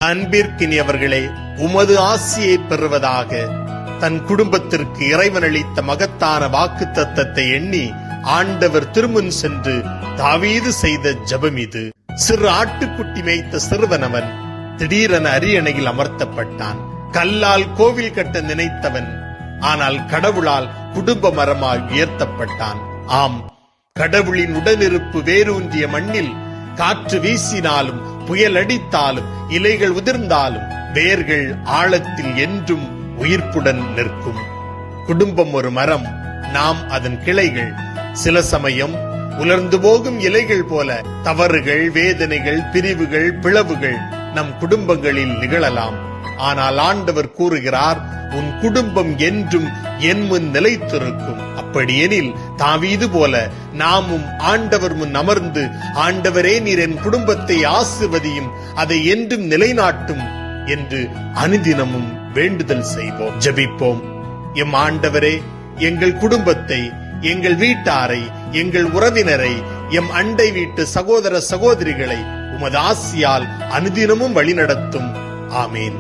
அன்பிற்கினியவர்களே, உமது ஆசியை பெறுவதாக தன் குடும்பத்திற்கு இறைவன் அளித்த மகத்தான வாக்குத்தத்தத்தை எண்ணி ஆண்டவர் திருமுன் சென்று தாவீது செய்த ஜெபம் இது. சிறு ஆட்டுக்குட்டி மேய்த்த சிறுவனவன் திடீரென அரியணையில் அமர்த்தப்பட்டான். கல்லால் கோவில் கட்ட நினைத்தவன் ஆனால் கடவுளால் குடும்ப மரமாய் உயர்த்தப்பட்டான். ஆம், கடவுளின் உடனிருப்பு வேரூன்றிய மண்ணில் காற்று வீசினாலும் புயல் அடித்தாலும் இலைகள் உதிர்ந்தாலும் வேர்கள் ஆழத்தில் என்றும் உயிர்ப்புடன் நிற்கும். குடும்பம் ஒரு மரம், நாம் அதன் கிளைகள். சில சமயம் உலர்ந்து போகும் இலைகள் போல தவறுகள், வேதனைகள், பிரிவுகள், பிளவுகள் நம் குடும்பங்களில் நிகழலாம். ஆனால் ஆண்டவர் கூறுகிறார், உன் குடும்பம் என்றும் என் முன் நிலைத்திருக்கும். அப்படியெனில் தாவீது போல நாமும் ஆண்டவர் முன் அமர்ந்து, ஆண்டவரே நீர் என் குடும்பத்தை ஆசிர்வதியும், அதை என்றும் நிலைநாட்டும் என்று அனுதினமும் வேண்டுதல் செய்வோம். ஜெபிப்போம். எம் ஆண்டவரே, எங்கள் குடும்பத்தை, எங்கள் வீட்டாரை, எங்கள் உறவினரை, எம் அண்டை வீட்டு சகோதர சகோதரிகளை உமது ஆசியால் அனுதினமும் வழிநடத்தும். ஆமேன்.